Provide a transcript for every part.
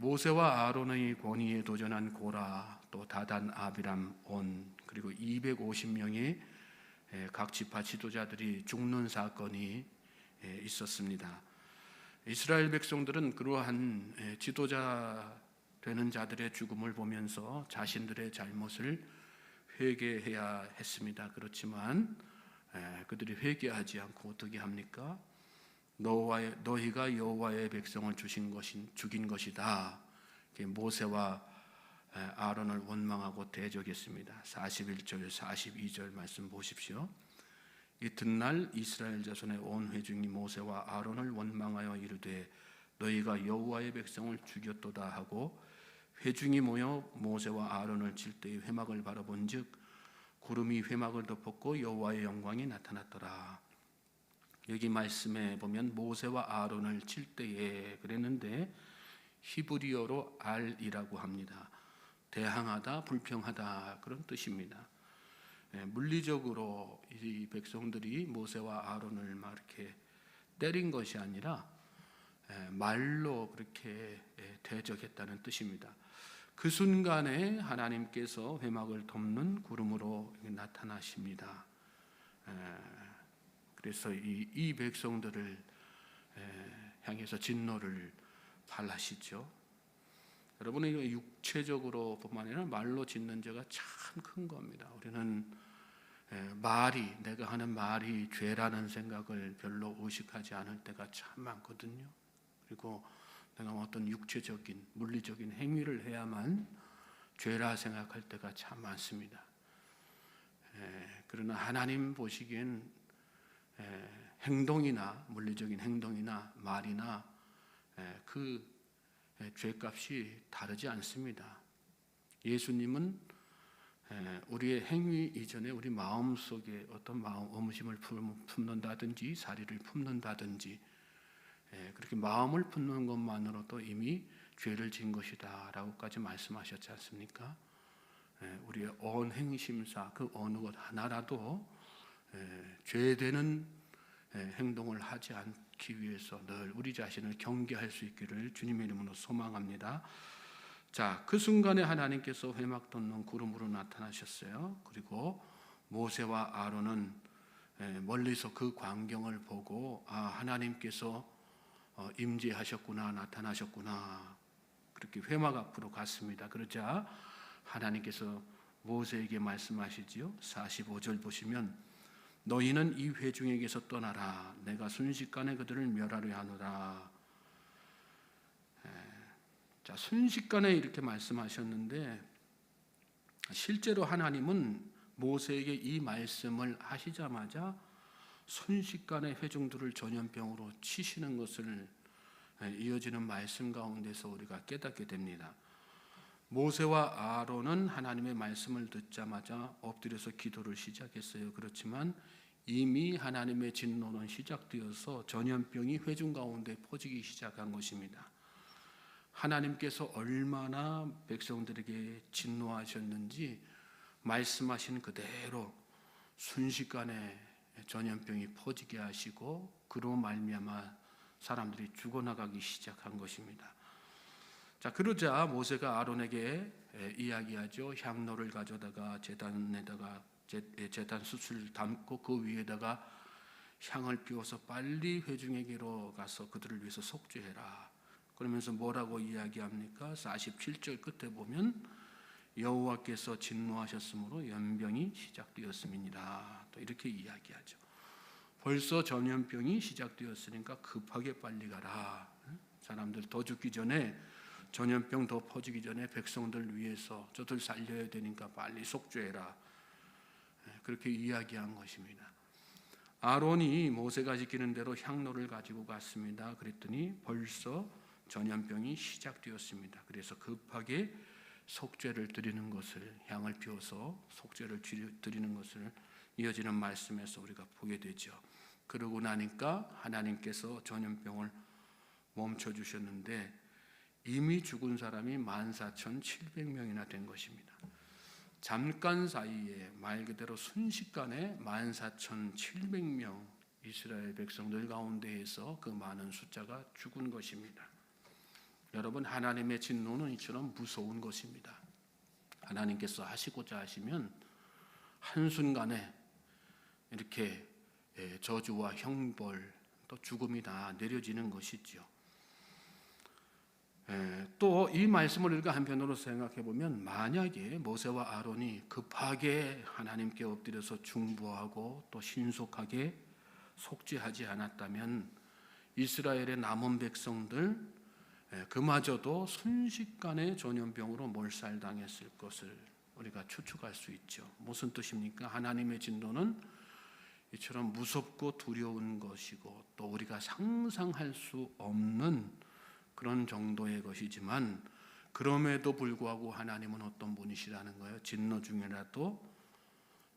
모세와 아론의 권위에 도전한 고라, 또 다단, 아비람, 온, 그리고 250명의 각 지파 지도자들이 죽는 사건이 있었습니다. 이스라엘 백성들은 그러한 지도자 되는 자들의 죽음을 보면서 자신들의 잘못을 회개해야 했습니다. 그렇지만 그들이 회개하지 않고 어떻게 합니까? 너희가 여호와의 백성을 죽인 것이다. 모세와 아론을 원망하고 대적했습니다. 41절 42절 말씀 보십시오. 이튿날 이스라엘 자손의 온 회중이 모세와 아론을 원망하여 이르되 너희가 여호와의 백성을 죽였도다 하고 회중이 모여 모세와 아론을 칠 때의 회막을 바라본즉 구름이 회막을 덮었고 여호와의 영광이 나타났더라. 여기 말씀에 보면 모세와 아론을 칠 때에 그랬는데 히브리어로 알이라고 합니다. 대항하다, 불평하다 그런 뜻입니다. 물리적으로 이 백성들이 모세와 아론을 막 이렇게 때린 것이 아니라 말로 그렇게 대적했다는 뜻입니다. 그 순간에 하나님께서 회막을 덮는 구름으로 나타나십니다. 그래서 이 백성들을 향해서 진노를 발하시죠. 여러분은 육체적으로 뿐만 아니라 말로 짓는 죄가 참 큰 겁니다. 우리는 내가 하는 말이 죄라는 생각을 별로 의식하지 않을 때가 참 많거든요. 그리고 내가 어떤 육체적인 물리적인 행위를 해야만 죄라 생각할 때가 참 많습니다. 그러나 하나님 보시기엔 행동이나 물리적인 행동이나 말이나 그 죄값이 다르지 않습니다. 예수님은 우리의 행위 이전에 우리 마음 속에 어떤 엄심을 품는다든지 사리를 품는다든지 그렇게 마음을 품는 것만으로도 이미 죄를 지은 것이다 라고까지 말씀하셨지 않습니까? 우리의 언행심사 그 어느 것 하나라도 죄되는 행동을 하지 않기 위해서 늘 우리 자신을 경계할 수 있기를 주님의 이름으로 소망합니다. 자, 그 순간에 하나님께서 회막 덮는 구름으로 나타나셨어요. 그리고 모세와 아론은 멀리서 그 광경을 보고 하나님께서 임재하셨구나, 나타나셨구나. 그렇게 회막 앞으로 갔습니다. 그러자 하나님께서 모세에게 말씀하시지요. 45절 보시면 너희는 이 회중에게서 떠나라. 내가 순식간에 그들을 멸하려 하노라. 자, 순식간에 이렇게 말씀하셨는데 실제로 하나님은 모세에게 이 말씀을 하시자마자 순식간에 회중들을 전염병으로 치시는 것을 이어지는 말씀 가운데서 우리가 깨닫게 됩니다. 모세와 아론은 하나님의 말씀을 듣자마자 엎드려서 기도를 시작했어요. 그렇지만 이미 하나님의 진노는 시작되어서 전염병이 회중 가운데 퍼지기 시작한 것입니다. 하나님께서 얼마나 백성들에게 진노하셨는지 말씀하신 그대로 순식간에 전염병이 퍼지게 하시고 그로 말미암아 사람들이 죽어나가기 시작한 것입니다. 자, 그러자 모세가 아론에게 이야기하죠. 향로를 가져다가 제단에다가 제단 숯을 담고 그 위에다가 향을 피워서 빨리 회중에게로 가서 그들을 위해서 속죄해라. 그러면서 뭐라고 이야기합니까? 47절 끝에 보면 여호와께서 진노하셨으므로 연병이 시작되었음이니라. 또 이렇게 이야기하죠. 벌써 전염병이 시작되었으니까 급하게 빨리 가라. 사람들 더 죽기 전에 전염병 더 퍼지기 전에 백성들 위해서 저들 살려야 되니까 빨리 속죄해라. 그렇게 이야기한 것입니다. 아론이 모세가 지키는 대로 향로를 가지고 갔습니다. 그랬더니 벌써 전염병이 시작되었습니다. 그래서 급하게 속죄를 드리는 것을 향을 피워서 속죄를 드리는 것을 이어지는 말씀에서 우리가 보게 되죠. 그러고 나니까 하나님께서 전염병을 멈춰 주셨는데 이미 죽은 사람이 14,700명이나 된 것입니다. 잠깐 사이에 말 그대로 순식간에 14,700명 이스라엘 백성들 가운데에서 그 많은 숫자가 죽은 것입니다. 여러분, 하나님의 진노는 이처럼 무서운 것입니다. 하나님께서 하시고자 하시면 한순간에 이렇게 저주와 형벌 또 죽음이 다 내려지는 것이죠. 또 이 말씀을 우리가 한편으로 생각해 보면, 만약에 모세와 아론이 급하게 하나님께 엎드려서 중보하고 또 신속하게 속죄하지 않았다면 이스라엘의 남은 백성들 그마저도 순식간에 전염병으로 몰살당했을 것을 우리가 추측할 수 있죠. 무슨 뜻입니까? 하나님의 진노는 이처럼 무섭고 두려운 것이고 또 우리가 상상할 수 없는 그런 정도의 것이지만, 그럼에도 불구하고 하나님은 어떤 분이시라는 거예요? 진노 중이라도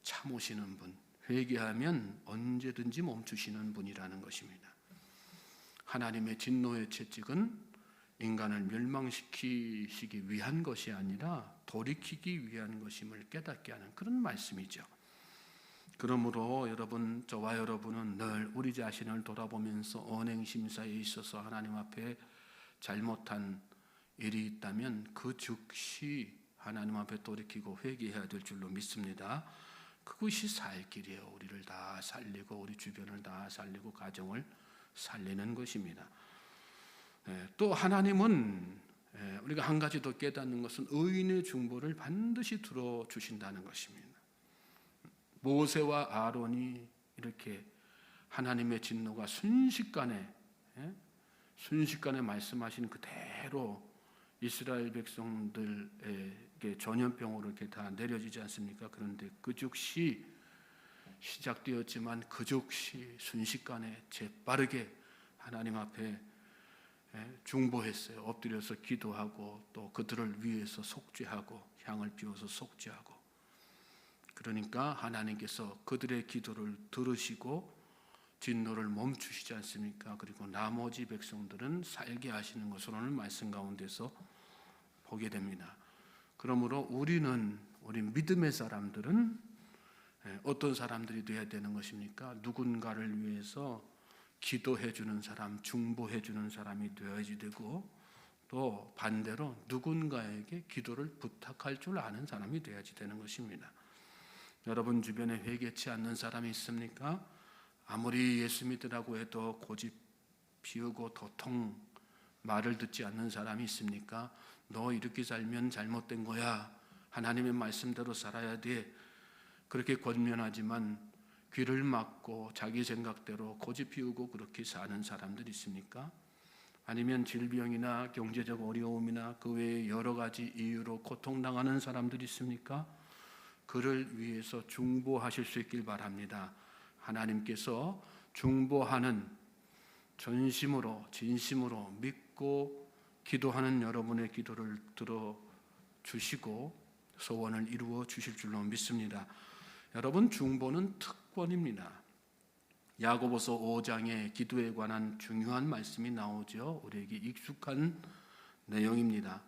참으시는 분, 회개하면 언제든지 멈추시는 분이라는 것입니다. 하나님의 진노의 채찍은 인간을 멸망시키시기 위한 것이 아니라 돌이키기 위한 것임을 깨닫게 하는 그런 말씀이죠. 그러므로 여러분, 저와 여러분은 늘 우리 자신을 돌아보면서 언행심사에 있어서 하나님 앞에 잘못한 일이 있다면 그 즉시 하나님 앞에 돌이키고 회개해야 될 줄로 믿습니다. 그것이 살 길이에요. 우리를 다 살리고 우리 주변을 다 살리고 가정을 살리는 것입니다. 또 하나님은 우리가 한 가지 더 깨닫는 것은 의인의 중보를 반드시 들어주신다는 것입니다. 모세와 아론이 이렇게 하나님의 진노가 순식간에 말씀하신 그대로 이스라엘 백성들에게 전염병으로 이렇게 다 내려지지 않습니까? 그런데 그 즉시 시작되었지만 그 즉시 순식간에 재빠르게 하나님 앞에 중보했어요. 엎드려서 기도하고 또 그들을 위해서 속죄하고 향을 피워서 속죄하고. 그러니까 하나님께서 그들의 기도를 들으시고 진노를 멈추시지 않습니까? 그리고 나머지 백성들은 살게 하시는 것을 오늘 말씀 가운데서 보게 됩니다. 그러므로 우리 믿음의 사람들은 어떤 사람들이 되어야 되는 것입니까? 누군가를 위해서 기도해 주는 사람, 중보해 주는 사람이 되어야지 되고, 또 반대로 누군가에게 기도를 부탁할 줄 아는 사람이 되어야지 되는 것입니다. 여러분 주변에 회개치 않는 사람이 있습니까? 아무리 예수 믿으라고 해도 고집 피우고 도통 말을 듣지 않는 사람이 있습니까? 너 이렇게 살면 잘못된 거야. 하나님의 말씀대로 살아야 돼. 그렇게 권면하지만 귀를 막고 자기 생각대로 고집 피우고 그렇게 사는 사람들이 있습니까? 아니면 질병이나 경제적 어려움이나 그 외에 여러 가지 이유로 고통당하는 사람들이 있습니까? 그를 위해서 중보하실 수 있길 바랍니다. 하나님께서 중보하는 전심으로 진심으로 믿고 기도하는 여러분의 기도를 들어주시고 소원을 이루어 주실 줄로 믿습니다. 여러분, 중보는 특권입니다. 야고보서 5장에 기도에 관한 중요한 말씀이 나오죠. 우리에게 익숙한 내용입니다.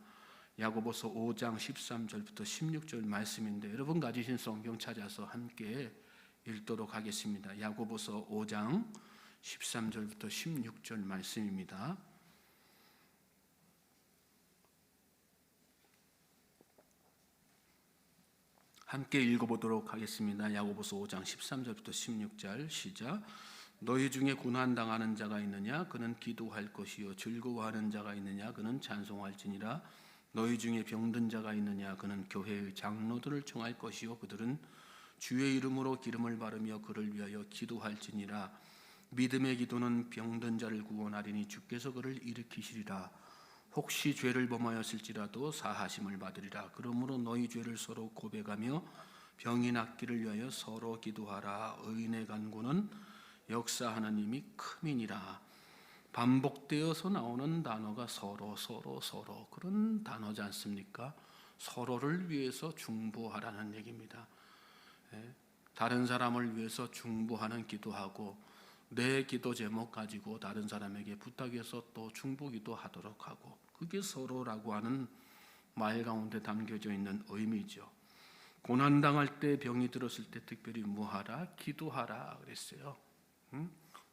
야고보서 5장 13절부터 16절 말씀인데, 여러분 가지신 성경 찾아서 함께 읽도록 하겠습니다. 야고보서 5장 13절부터 16절 말씀입니다. 함께 읽어보도록 하겠습니다. 야고보서 5장 13절부터 16절 시작. 너희 중에 고난당하는 자가 있느냐? 그는 기도할 것이요. 즐거워하는 자가 있느냐? 그는 찬송할지니라. 너희 중에 병든 자가 있느냐? 그는 교회의 장로들을 청할 것이요. 그들은 주의 이름으로 기름을 바르며 그를 위하여 기도할지니라. 믿음의 기도는 병든 자를 구원하리니 주께서 그를 일으키시리라. 혹시 죄를 범하였을지라도 사하심을 받으리라. 그러므로 너희 죄를 서로 고백하며 병이 낫기를 위하여 서로 기도하라. 의인의 간구는 역사하는 힘이 큼이니라. 반복되어서 나오는 단어가 서로 그런 단어지 않습니까? 서로를 위해서 중보하라는 얘기입니다. 다른 사람을 위해서 중보하는 기도하고 내 기도 제목 가지고 다른 사람에게 부탁해서 또 중보기도 하도록 하고, 그게 서로라고 하는 말 가운데 담겨져 있는 의미죠. 고난당할 때, 병이 들었을 때 특별히 뭐하라? 기도하라 그랬어요.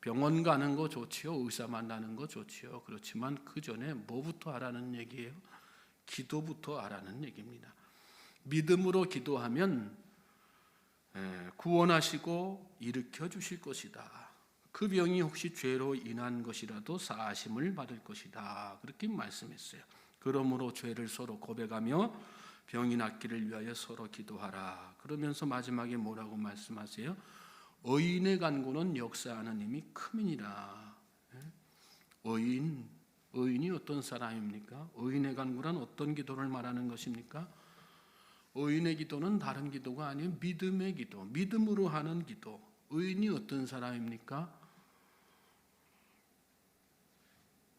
병원 가는 거 좋지요. 의사 만나는 거 좋지요. 그렇지만 그 전에 뭐부터 하라는 얘기예요? 기도부터 하라는 얘기입니다. 믿음으로 기도하면 구원하시고 일으켜 주실 것이다. 그 병이 혹시 죄로 인한 것이라도 사하심을 받을 것이다. 그렇게 말씀했어요. 그러므로 죄를 서로 고백하며 병이 낫기를 위하여 서로 기도하라. 그러면서 마지막에 뭐라고 말씀하세요? 의인의 간구는 역사하는 힘이 크니라. 의인이 어떤 사람입니까? 의인의 간구란 어떤 기도를 말하는 것입니까? 의인의 기도는 다른 기도가 아니에요. 믿음의 기도, 믿음으로 하는 기도. 의인이 어떤 사람입니까?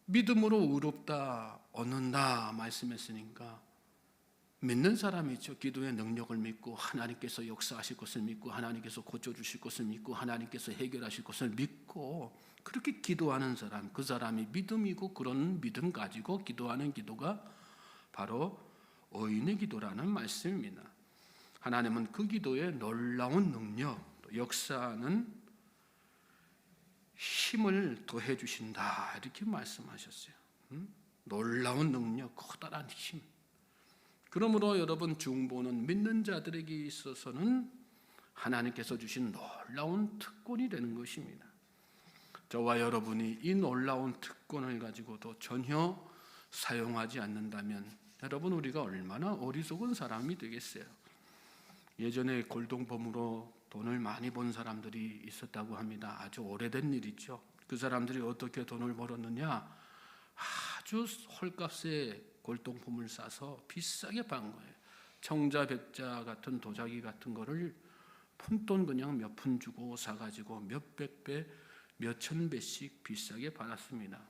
믿음으로 의롭다 얻는다 말씀했으니까 믿는 사람이죠. 기도의 능력을 믿고 하나님께서 역사하실 것을 믿고 하나님께서 고쳐주실 것을 믿고 하나님께서 해결하실 것을 믿고 그렇게 기도하는 사람, 그 사람이 믿음이고 그런 믿음 가지고 기도하는 기도가 바로 의인의 기도라는 말씀입니다. 하나님은 그 기도에 놀라운 능력, 역사하는 힘을 더해 주신다 이렇게 말씀하셨어요. 놀라운 능력, 커다란 힘. 그러므로 여러분 중보는 믿는 자들에게 있어서는 하나님께서 주신 놀라운 특권이 되는 것입니다. 저와 여러분이 이 놀라운 특권을 가지고도 전혀 사용하지 않는다면 여러분 우리가 얼마나 어리석은 사람이 되겠어요. 예전에 골동품으로 돈을 많이 번 사람들이 있었다고 합니다. 아주 오래된 일이죠. 그 사람들이 어떻게 돈을 벌었느냐? 아주 헐값에 골동품을 싸서 비싸게 판 거예요. 청자백자 같은 도자기 같은 거를 푼돈 그냥 몇 푼 주고 사가지고 몇백 배, 몇천 배씩 비싸게 받았습니다.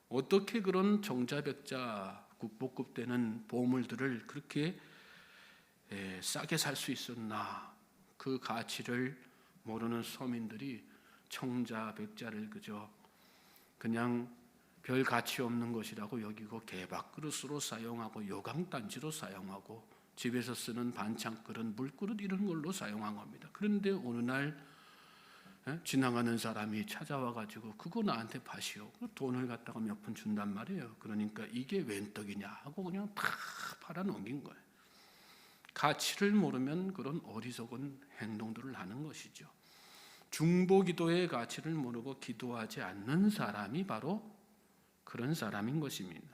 어떻게 그런 청자백자 국보급 되는 보물들을 그렇게 싸게 살 수 있었나? 그 가치를 모르는 서민들이 청자백자를 그냥 별 가치 없는 것이라고 여기고 개밥그릇으로 사용하고 요강단지로 사용하고 집에서 쓰는 반찬그릇, 물그릇 이런 걸로 사용한 겁니다. 그런데 어느 날 지나가는 사람이 찾아와 가지고 그거 나한테 파시오. 돈을 갖다가 몇 푼 준단 말이에요. 그러니까 이게 웬 떡이냐 하고 그냥 다 팔아넘긴 거예요. 가치를 모르면 그런 어리석은 행동들을 하는 것이죠. 중보기도의 가치를 모르고 기도하지 않는 사람이 바로 그런 사람인 것입니다.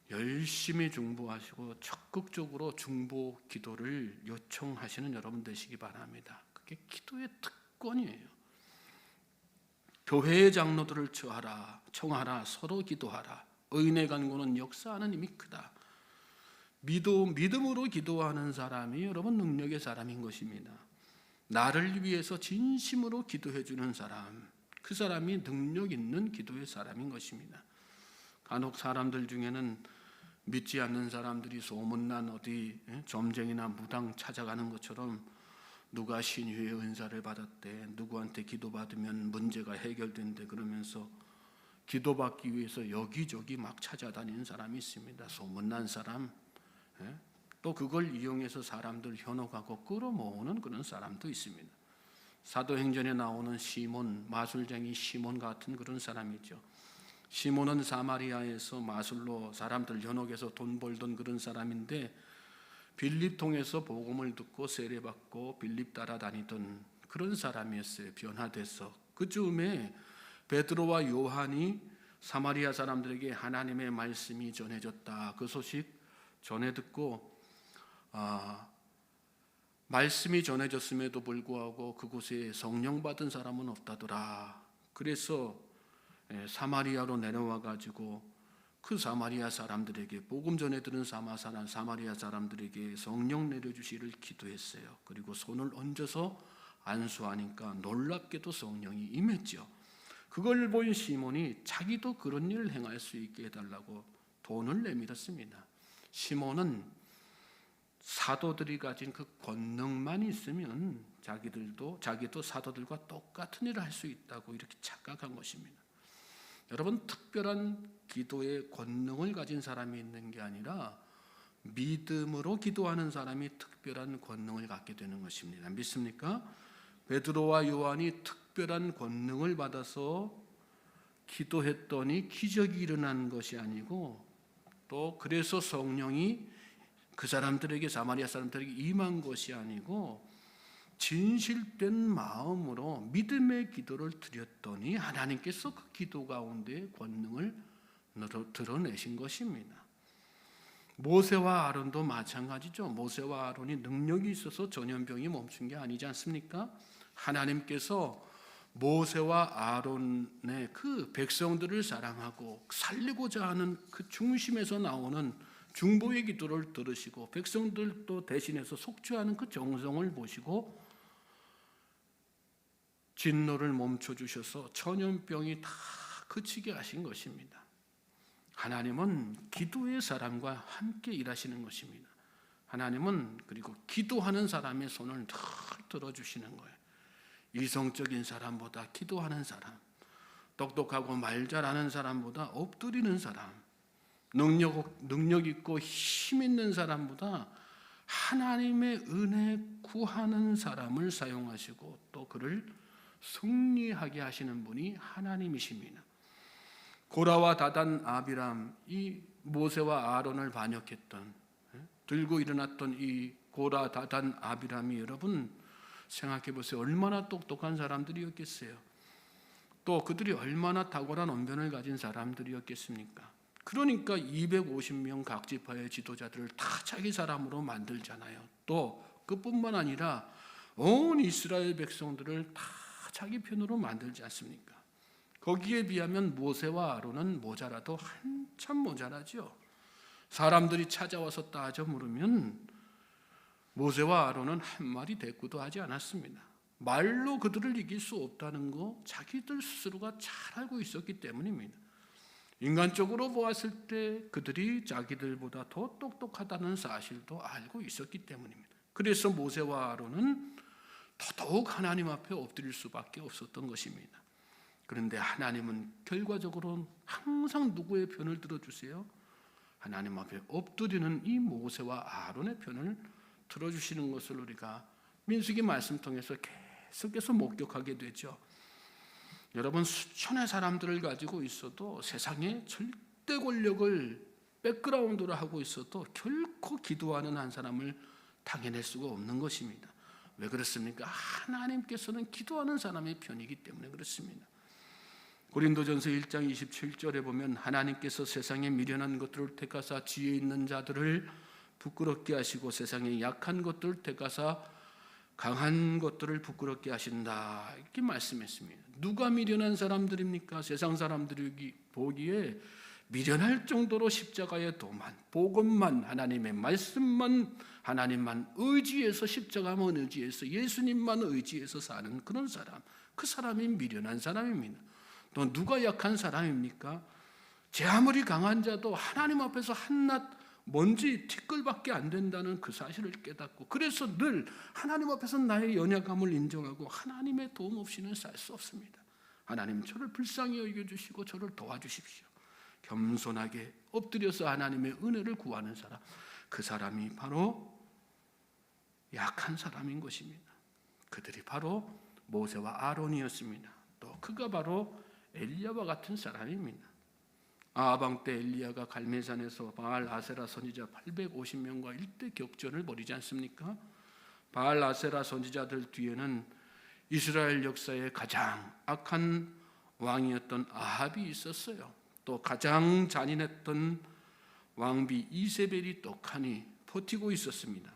열심히 중보하시고 적극적으로 중보 기도를 요청하시는 여러분 되시기 바랍니다. 그게 기도의 특권이에요. 교회의 장로들을 청하라, 서로 기도하라. 의인의 간구는 역사하는 힘이 크다. 믿음으로 기도하는 사람이 여러분 능력의 사람인 것입니다. 나를 위해서 진심으로 기도해 주는 사람, 그 사람이 능력 있는 기도의 사람인 것입니다. 간혹 사람들 중에는 믿지 않는 사람들이 소문난 어디 점쟁이나 무당 찾아가는 것처럼 누가 신유의 은사를 받았대, 누구한테 기도받으면 문제가 해결된대 그러면서 기도받기 위해서 여기저기 막 찾아다니는 사람이 있습니다. 소문난 사람, 또 그걸 이용해서 사람들 현혹하고 끌어모으는 그런 사람도 있습니다. 사도행전에 나오는 시몬, 마술쟁이 시몬 같은 그런 사람이죠. 시몬은 사마리아에서 마술로 사람들 현혹해서 돈 벌던 그런 사람인데 빌립 통해서 복음을 듣고 세례받고 빌립 따라다니던 그런 사람이었어요. 변화돼서 그쯤에 베드로와 요한이 사마리아 사람들에게 하나님의 말씀이 전해졌다. 그 소식 전해 듣고 말씀이 전해졌음에도 불구하고 그곳에 성령 받은 사람은 없다더라. 그래서 사마리아로 내려와 가지고 그 사마리아 사람들에게 복음 전해 들은 사마리아 사람들에게 성령 내려주시를 기도했어요. 그리고 손을 얹어서 안수하니까 놀랍게도 성령이 임했죠. 그걸 본 시몬이 자기도 그런 일을 행할 수 있게 해달라고 돈을 내밀었습니다. 시몬은 사도들이 가진 그 권능만 있으면 자기도 사도들과 똑같은 일을 할 수 있다고 이렇게 착각한 것입니다. 여러분, 특별한 기도의 권능을 가진 사람이 있는 게 아니라 믿음으로 기도하는 사람이 특별한 권능을 갖게 되는 것입니다. 믿습니까? 베드로와 요한이 특별한 권능을 받아서 기도했더니 기적이 일어난 것이 아니고, 또 그래서 성령이 그 사람들에게, 사마리아 사람들에게 임한 것이 아니고, 진실된 마음으로 믿음의 기도를 드렸더니 하나님께서 그 기도 가운데 권능을 드러내신 것입니다. 모세와 아론도 마찬가지죠. 모세와 아론이 능력이 있어서 전염병이 멈춘 게 아니지 않습니까? 하나님께서 모세와 아론의 그 백성들을 사랑하고 살리고자 하는 그 중심에서 나오는 중보의 기도를 들으시고, 백성들도 대신해서 속죄하는 그 정성을 보시고 진노를 멈춰주셔서 전염병이 다 그치게 하신 것입니다. 하나님은 기도의 사람과 함께 일하시는 것입니다. 하나님은 그리고 기도하는 사람의 손을 늘 들어주시는 거예요. 이성적인 사람보다 기도하는 사람, 똑똑하고 말 잘하는 사람보다 엎드리는 사람, 능력 있고 힘 있는 사람보다 하나님의 은혜 구하는 사람을 사용하시고 또 그를 승리하게 하시는 분이 하나님이십니다. 고라와 다단 아비람, 이 모세와 아론을 반역했던, 들고 일어났던 이 고라 다단 아비람이 여러분 생각해 보세요. 얼마나 똑똑한 사람들이었겠어요. 또 그들이 얼마나 탁월한 언변을 가진 사람들이었겠습니까? 그러니까 250명 각 지파의 지도자들을 다 자기 사람으로 만들잖아요. 또 그뿐만 아니라 온 이스라엘 백성들을 다 자기 편으로 만들지 않습니까? 거기에 비하면 모세와 아론은 모자라도 한참 모자라죠. 사람들이 찾아와서 따져 물으면 모세와 아론은 한마디 대꾸도 하지 않았습니다. 말로 그들을 이길 수 없다는 거 자기들 스스로가 잘 알고 있었기 때문입니다. 인간적으로 보았을 때 그들이 자기들보다 더 똑똑하다는 사실도 알고 있었기 때문입니다. 그래서 모세와 아론은 더더욱 하나님 앞에 엎드릴 수밖에 없었던 것입니다. 그런데 하나님은 결과적으로 항상 누구의 편을 들어주세요? 하나님 앞에 엎드리는 이 모세와 아론의 편을 들어주시는 것을 우리가 민수기 말씀 통해서 계속해서 목격하게 되죠. 여러분, 수천의 사람들을 가지고 있어도 세상에 절대 권력을 백그라운드로 하고 있어도 결코 기도하는 한 사람을 당해낼 수가 없는 것입니다. 왜 그렇습니까? 하나님께서는 기도하는 사람의 편이기 때문에 그렇습니다. 고린도전서 1장 27절에 보면 하나님께서 세상에 미련한 것들을 택하사 지혜 있는 자들을 부끄럽게 하시고 세상에 약한 것들을 택하사 강한 것들을 부끄럽게 하신다, 이렇게 말씀했습니다. 누가 미련한 사람들입니까? 세상 사람들이 보기에 미련할 정도로 십자가의 도만, 복음만, 하나님의 말씀만, 하나님만 의지해서, 십자가만 의지해서, 예수님만 의지해서 사는 그런 사람, 그 사람이 미련한 사람입니다. 또 누가 약한 사람입니까? 제 아무리 강한 자도 하나님 앞에서 한낱 먼지 티끌밖에 안 된다는 그 사실을 깨닫고, 그래서 늘 하나님 앞에서 나의 연약함을 인정하고 하나님의 도움 없이는 살 수 없습니다. 하나님, 저를 불쌍히 여겨주시고 저를 도와주십시오. 겸손하게 엎드려서 하나님의 은혜를 구하는 사람, 그 사람이 바로 약한 사람인 것입니다. 그들이 바로 모세와 아론이었습니다. 또 그가 바로 엘리야와 같은 사람입니다. 아방 때 엘리야가 갈멜산에서 바알 아세라 선지자 850명과 일대 격전을 벌이지 않습니까? 바알 아세라 선지자들 뒤에는 이스라엘 역사의 가장 악한 왕이었던 아합이 있었어요. 또 가장 잔인했던 왕비 이세벨이 떡하니 버티고 있었습니다.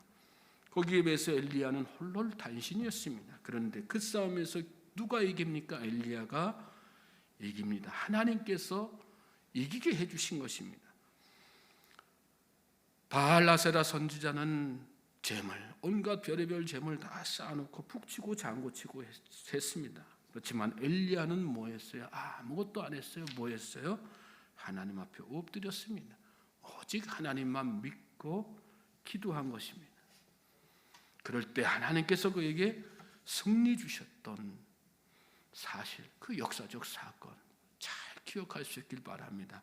거기에 비해서 엘리야는 홀로 단신이었습니다. 그런데 그 싸움에서 누가 이깁니까? 엘리야가 이깁니다. 하나님께서 이기게 해주신 것입니다. 바알 아세라 선지자는 재물, 온갖 별의별 재물 다 쌓아놓고 북치고 장구치고 했습니다. 그렇지만 엘리야는 뭐 했어요? 아무것도 안 했어요. 뭐 했어요? 하나님 앞에 엎드렸습니다. 오직 하나님만 믿고 기도한 것입니다. 그럴 때 하나님께서 그에게 승리 주셨던 사실, 그 역사적 사건 잘 기억할 수 있길 바랍니다.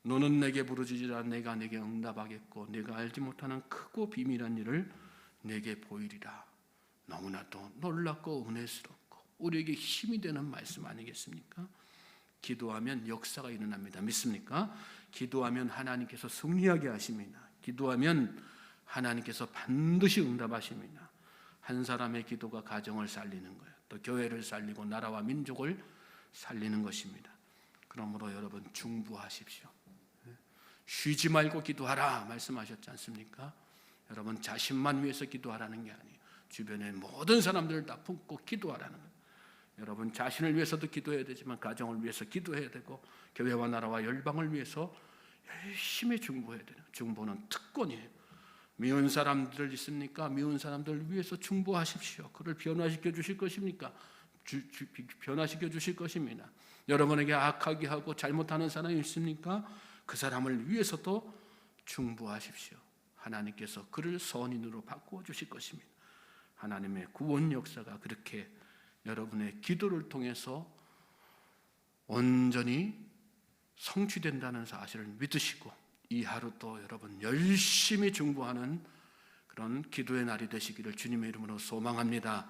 너는 내게 부르짖으라 내가 내게 응답하겠고 내가 알지 못하는 크고 비밀한 일을 내게 보이리라. 너무나도 놀랍고 은혜스럽고 우리에게 힘이 되는 말씀 아니겠습니까? 기도하면 역사가 일어납니다. 믿습니까? 기도하면 하나님께서 승리하게 하십니다. 기도하면 하나님께서 반드시 응답하십니다. 한 사람의 기도가 가정을 살리는 거예요. 또 교회를 살리고 나라와 민족을 살리는 것입니다. 그러므로 여러분 중보하십시오. 쉬지 말고 기도하라 말씀하셨지 않습니까? 여러분 자신만 위해서 기도하라는 게 아니에요. 주변의 모든 사람들을 다 품고 기도하라는 거예요. 여러분 자신을 위해서도 기도해야 되지만 가정을 위해서 기도해야 되고 교회와 나라와 열방을 위해서 열심히 중보해야 돼요. 중보는 특권이에요. 미운 사람들 있습니까? 미운 사람들을 위해서 중보하십시오. 그를 변화시켜 주실 것입니까? 변화시켜 주실 것입니다. 여러분에게 악하게 하고 잘못하는 사람이 있습니까? 그 사람을 위해서도 중보하십시오. 하나님께서 그를 선인으로 바꾸어 주실 것입니다. 하나님의 구원 역사가 그렇게 여러분의 기도를 통해서 온전히 성취된다는 사실을 믿으시고 이 하루도 여러분 열심히 중보하는 그런 기도의 날이 되시기를 주님의 이름으로 소망합니다.